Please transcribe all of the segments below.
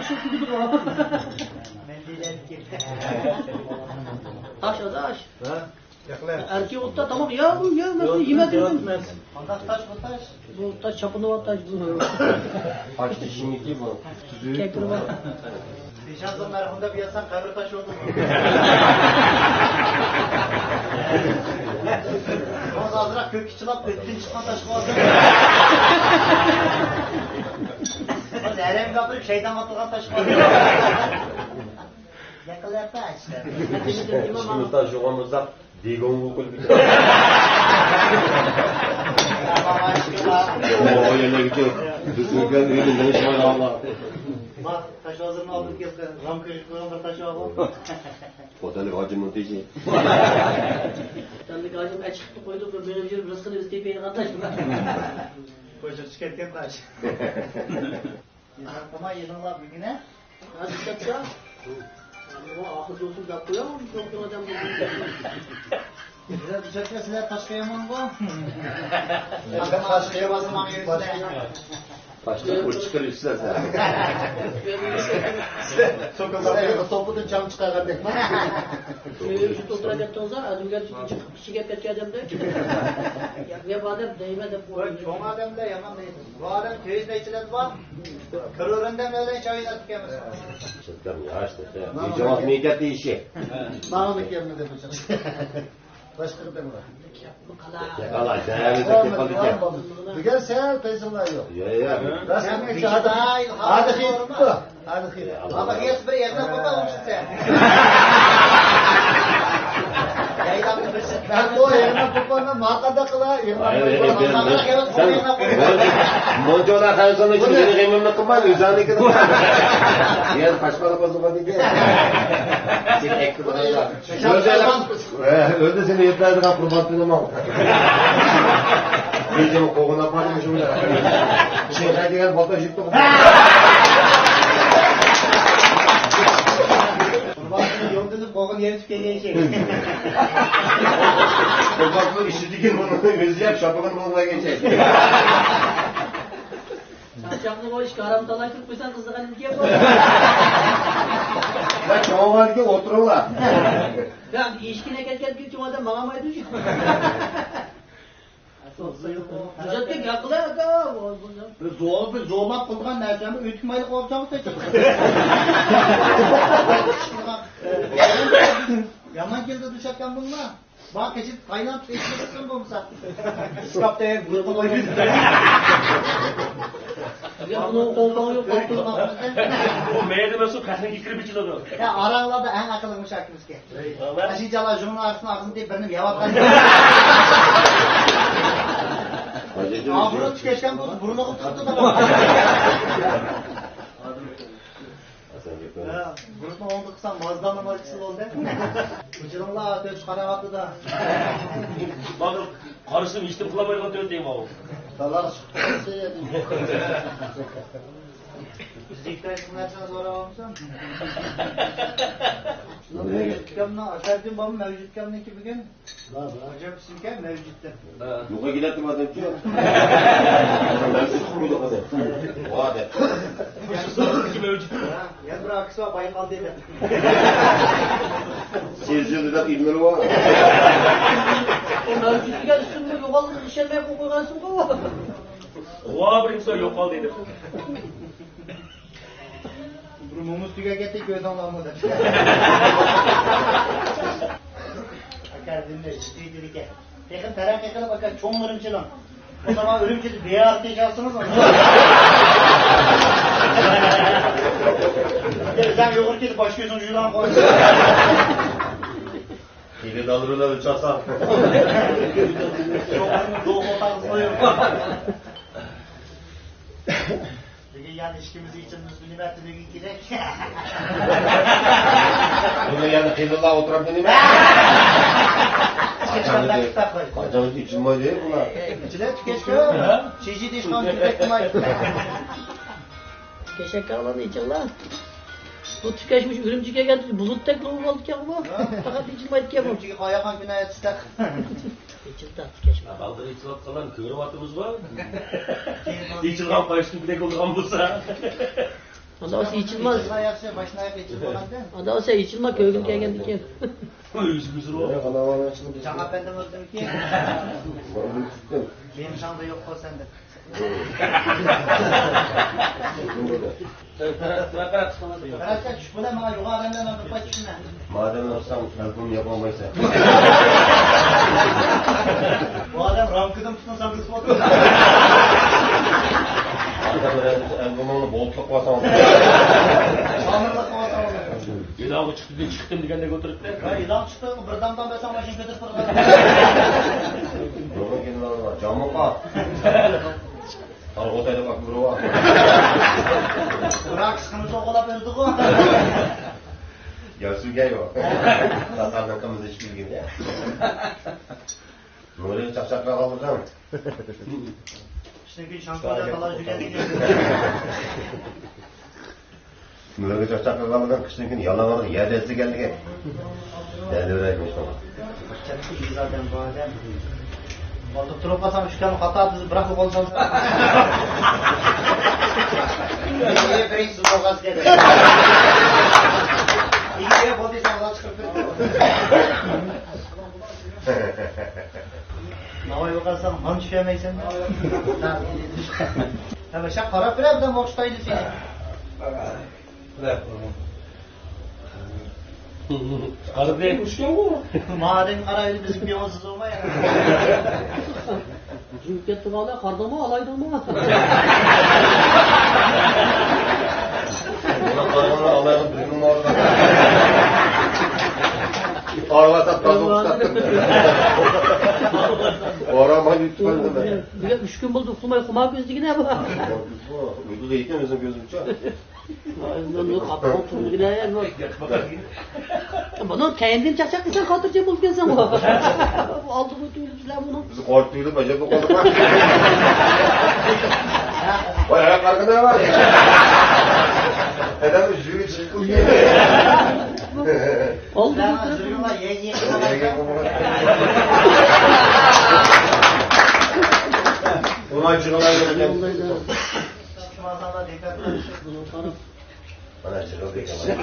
çok gidiyor ama. Taş taş. Erkeği otta tamam ya bu ya nasıl yemedim. Taş bu taş. Bu taş çapında var taş bu. Taş dişinki bu. Kekri var. Dişanzın merhumda bir yasan kabir taşı oldu mu? Ama azrak kök içilap bettin çıkan taş var. Hadi Eren kapırıp şeyden atılgan taş var. Yakalar taş. Şimdi taş yoğamızda digon bukul bir o yerine gidiyor. Düzgün öyle ne iş var Allah. Bak taş hazırını aldık ya. Ram kırıklığı var taşı var. Otel hacının teki. Ben bir gacım açıktı koyduk ve böyle bir rızkını isteyip yeni kardeşim. Koşa çıkarken taş. Ama yılınlar bir güne. Hadi çapsa. Bu ahız olsun yapıyor mu? Çok adam bu. Sizler düşerken sizler taş kıyamam bu. Adam taş kıyamazım ama yerinde. Taşta kul çıkarıyor istersen. Sokakta topudun cam çıkargan dekma. Şu oturacaktı olsa adım geldi kişi gepetki adam da. Ya bu adam değme de bu. Çoğun adam da yaman değil. Bu adam köyünde içilen var. Kırıöründen öyle çayıyla tükemez. Çıktım ya işte. Cemaat meykat işi. Bağlık yerine de bu başka bir tema. Yakala değerli de kepalı ke. Bugün sen peşinler yok. Ya. Sen bir şey hadi hit. Hadi hit. Ama yes bir yerden baba olsun sen. Ben bu yerine kupana makada kıla. Moncolar her zaman için beni kıymamla kılmaz. Üzerine kılmaz. Diğer kaçmalı bozulmadı diye. Seni ekli bana. Öyle seni yeterli kapı kurbanlığım al. Gecemi kovuna parmışım ya. Şeyler gel balta jüttü. Kurbanlığın yolduğunu kovun yeri tükeniyor şey. Kurbanlığı işi dikin bunu özleyip şapakın buluna geçer. Çarşaflı boş karamtalay tutmuşsan kızdıkan diye koy. Ya çoğu var ki otururlar. Ya işkine gelken bir çoğu adam bağamaydı şu. Düzeltmek yakıla yaka. Zorlap kılgan nersemi ütmaylık olacağımı seçim. Yaman geldi düşerken bunlar. Bak eşit kaynak eşitsin bu musa. Skapta grubu koyuyor. Ya bunun koltuğu yok koltuğu. O meğerde nasıl kahve kirip içiyordu. Ya aralarda en akıllıymış hakkımız ki. Aşıcalar jurnal arasında ağzını deyip benim yavaştan. Ağzını tükeşken bu burnu tuttu da bak. Burnu oldu kısa mazdanın markası oldu. Uçurumla ateş karavatı da. Bakın karısını içtim kılamayla döndeyim abi. Dalar çıktı. Zikter sunarsanız uğramamışsın. Mevcutkamla Aşer'cim babam mevcutkamla iki bir gün. Hocam sizken mevcuttu. Yuka gidelim adam ki. Mevcut muydu adam? O adam. İki mevcut. Ya bırak kısa bayıkal dedi. Seyircide de ilmeli var. O mevcutluğa üstünde yuvalı dışarıya kokuyorsun kova. Oha birim söyle yok al dedim. Mumuz tüge getir gözden almadı. Akar dinle, ciddi dedik ya. Yakın terang yakala bakar, çoğun örümçelim. O zaman örümçeli bir artıyacaksınız mı? Sen yoğurt gidip başka yüzün ucundan koy. Yine dalırlar uçarsa. Çoğunun doğum otağımızda yok. Yani ilişkimizi için müslüman üniversitede gidecek. Bunu yani kıyılallah oturan benim. Kaçamak için mi değil bunlar? İçine tükeşke. Çiğci dişkan tüketmeye. Keşek alanı için lan. Bu tükeşmiş ürümcüke geldi. Bulut tek loğuk oldu ki ama. Fakat içilmaydı ki bu. Ürümcüke kayakan günah etsek. İçildi tükeşme. Baldır içilat kalan köre vatımız var. İçilgan payıştın bilek oldu bulsa. Adavası içilmez. Başına yaksa başına yak içilmez değil mi? Adavası içilmez köygün kelgen diken. Yüzümüzü o. Kalabalık açıldı. Sana benden öldüm ki. Onu tuttum. Benim şanda yok o sende. Karakter şu bile bana yukarıdan alıp başına. Madem olsam telefonu yapamaysa. Bu adam ramkıdan tutun sakız fotoğraf. Adam elbumunu boltluk basam. Sanırlık olsa olur. Yılan çıktım digende götürüp de. Ya ilan çıktı bir damdan besam başını götürüp fırladı. Bunu gelin alma. Camı kal. Argotayda bak buru var. Bırak sıkıntı okulap öldü o. Ya sürgey yok. Tasardan kımız hiç bilgim ya. Nuri'yi çakçakla kaldıracağım. İşte bir şampanya falan jügeli Nuri'yi çakçakla kaldıracağım. Kışın gün yalanlardı. Yerdesi geldi ki. Derdi öğrenmiş bana. Çok iyi zaten bu adam. Orada turup basam şu kanı hata bizi bırakıp olsam. İyiye beyin su olgaz gelir. İyiye bodysam Allah çıkıp Navayı bakarsam han düşemeysen. Ama şak para bile bir de borçtaydı seni. Karı değil uçken bu. Madem araydı bizim bir onsuz olma ya. Çünkü tıkala kardama alaydı mı? Buna karmanı alayım düzgün orada. Arvasa tazı uçtattım. Orama yutmadım ben. Bir de 3 gün buldu kuma gözlüğü ne bu? Uydu değilken özüm gözüm çok. Bunu kapı oturdu yine ya. Bunu kendin çakacak insan kaldıracak bulken sen bu. Aldı götürdüler bunu. Bizi korktuyduk acaba bu kadar. Vay ayak arkada var. Neden jüri çıkıp geliyor? Oldu Ben götürdü. zırhıma ye Ulan çıkılan geleceğim. Şu masada dikkat edin. Bana çıkıl diyeceğim.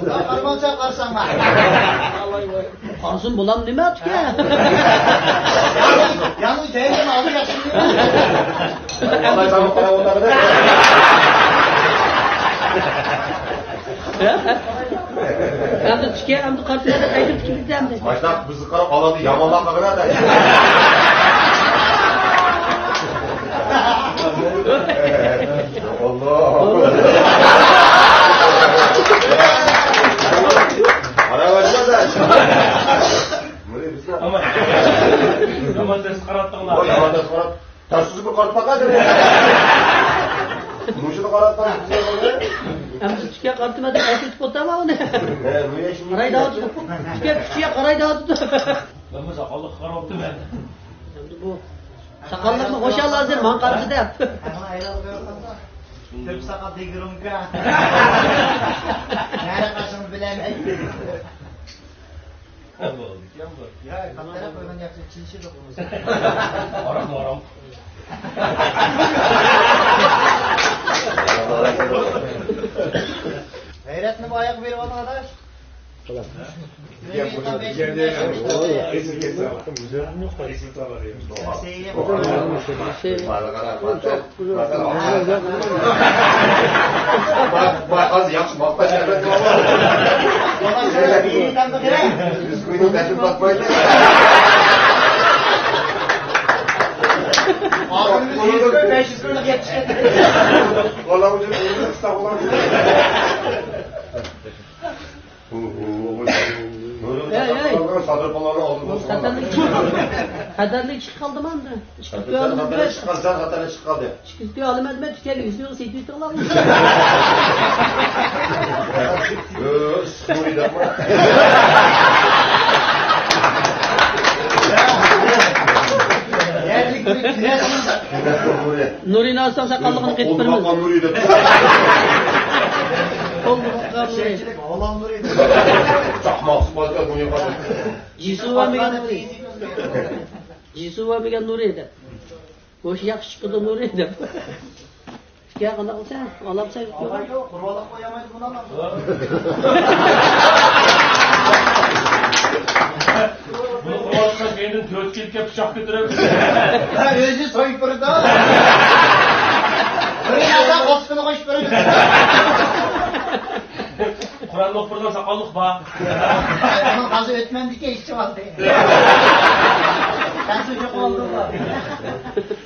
Ondan karmanca karsan var. Kansın bulan ne mi artık ya? Yalnız değerimi alacaksın diyor. Vallahi sana para onları da. Hem de çıkıyor hem de kartına da kaydıp çıkıyor hem de. Maçta bizi karıp aladı yamalak kadar da. Allah. Ara başla da. Böyle biz de. Ama. Ama des karattığına. O yamanda sonra taşsız bir kart bakar ya. Muşunu karattan güzel oluyor. Hem de çıkıyor kartıma da kaydıp çıkıyor ama o ne? Rüya şimdi. Karayı dağıtıyor. Çıkıyor karayı dağıtıyor. Ben bu sakallı karattı ben. Hem de bu. Sakallarını hoşallah hazır mankarcı da yap. Hemen ayrılık yorulsa. Tüp sakal digirum ka. Nerede kaşını bilemeyiz. Ya katlara koyman yapacak çilişi dokunursa. Aram. Gayret mi bu ayak verip olan arkadaş? Bak az yaxşı bakma şerbeti var. Ondan sonra bir yeri tam bakıra. Biz kuyunun tepin bakmaydı. Ağzını 100 gün 500 gün yetişti. Vallahi hocam kuyunun ıslak olan. Sadır balonu aldım. Kaderli çık kaldım anda. Çıkıyor Sen alım hatana etmez. çıkar, sen hatana çıkar. Çıkıyor alım etmez. Tükeli yüzüyor 800 dolar. Yoo, sıkmayı da mı? Yerlik bir kiresin. Nuri'ni alsam sakallığını kettirmez. Oldu bakan Nuri'yi de. Oldu bakan Nuri. Şeycilik oğlan duruydu. Çakmak sıfatı bunu yaparım. Cisu var mı gen Nuri? Cisu var mı gen Nuri de. Boş yakışıklı da Nuri de. Ya qanday qilsan? Alamsan. Aman yok, kurvalak koyamayız buna lan. Bunu kovalasa kendin 4 kelke bıçak götürebilir. Ha özü soyup burada. Öyle adam kopsunu koşup burada. Kur'an'da okuduktan sakallık ba. Onun gazı ötmem diye işçi var diye. Ben çocuk oldum var.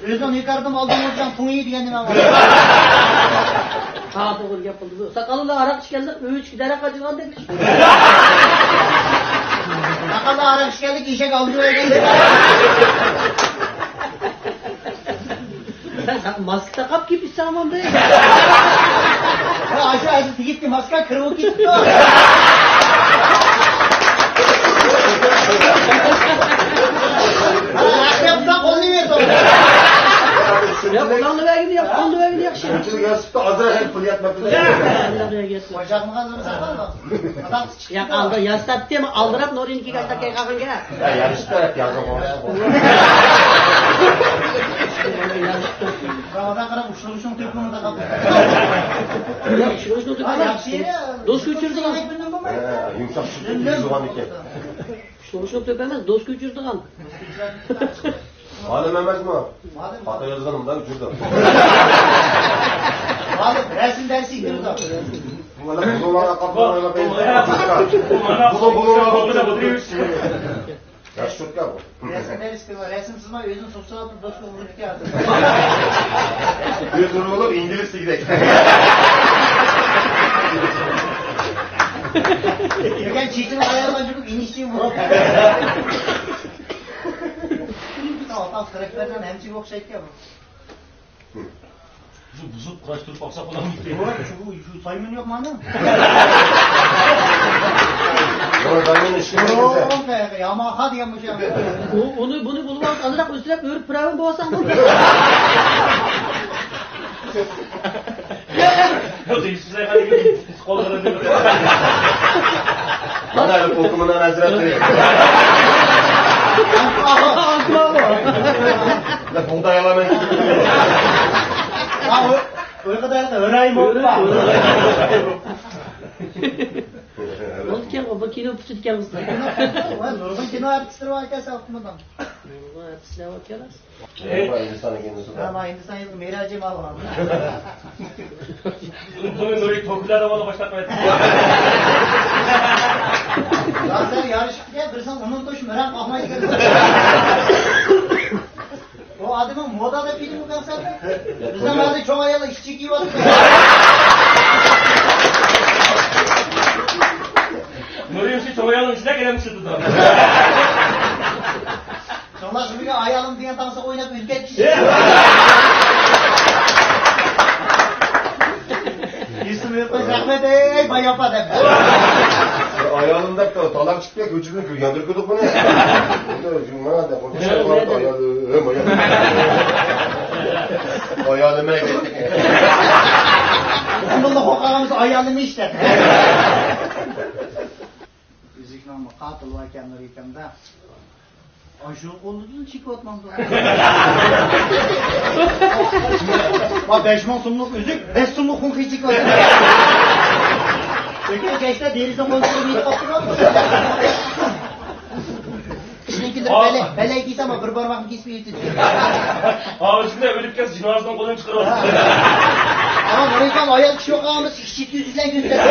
Özden yukarıdan aldım hocam tuğuyu diyenim ama. Ha doğru yapıldı. Sakalıyla arak içkenler 3 giderek acıgan demiş. Sakalı araç geldik işe kaldırıyor geldi. Maske takap gibi saman değil. Aşağı gitti maska kırık gitti. Akrepten kolunu verdi. Ya kulağını ver gidiyor, kulağını ver gidiyor. Şunçılık yazıp azra hem pul yatmak üzere. Allah'a getir. Bacak mı kazanır sakal mı? Adam Ya aldı, yastap diye mi aldırıp Nuri'nin iki kaç dakika kalkın gel. Ya yarışta hep yazım olmuştu. Ramadan kadar uçurmuşum tüpünü de kapı. Ya şunu şunu tutma. Dost götürdü lan. Yumuşak sütü yüzüğün iki. Şunu şunu töpemez, dost götürdü lan. Malum emez mi? Madem Hatta yazganımdan uçurdum. resim dersi gidiyoruz. Valla bulunana kapılarına bulunana yaş çok ya bu. Resim dersi var. Resim sızma özün sosyal dostu vurup geldi. Bir durum olur İngilizce gidelim. Yerken çiğitini ayarla çocuk iniştiğim vurup. Tam karakterden hemsi yok şey ya bu. Buzup kuraştırıp baksak olan gitti. Şu sayımın yok mu anladın? Oradan işini Yok be ya ama hadi yapmış ya. Bunu bulmaz, alarak üstüne örüp pırağın boğasan bunu. Ya değişsize hani gibi kollara diyor. Bana öyle okumundan hazretleri. La buğday alamayız. Ha o kadar da öğreneyim oldu bak. Oldu ki o kino pusu diken usta. Nurgun kino artistleri var ki altından. Nurgun artistler var ki alas. Hindistan'ın kendisi var. Ama Hindistan yılı Miracı mal var. Bunu Nuri Tokyo'da bana başlatmayın. Ya sen yarışmaya dursan onun toş merak ahmayı görürsün. O adamın modada filmi kalsak. Bizim bazı çok ayalı işçi gibi var. Nuri'nin şey çoğayanın içine gelmişti da. Sonra şimdi ayalım diye dansa oynayıp ülke kişi. Yusuf Yurtbaş rahmet ey bayapa de. Ayağında da talak çıkıyor ki ucunu yandırıyorduk bunu. Burada cuma da konuşuyor vardı ayağını gittik. Bununla kokağımız ayalım işte. Yüzük namı katıl varken Nuri'kemde. Aşık olduğunu çıkıvatmam da. Bak 5 sumluk üzük, 5 sumluk hunki çıkıvatmam. Ökü geçte derizden konuştuğunu hiç kaptırmam mı? Şimdikiler bele giyse ama bir parmak giysi yetiyor. Abi şimdi ölüp kes cinazdan kolunu çıkaralım. Ama Nuri'kem ayal kişi yok ağımız şişit yüzünden gösteriyor.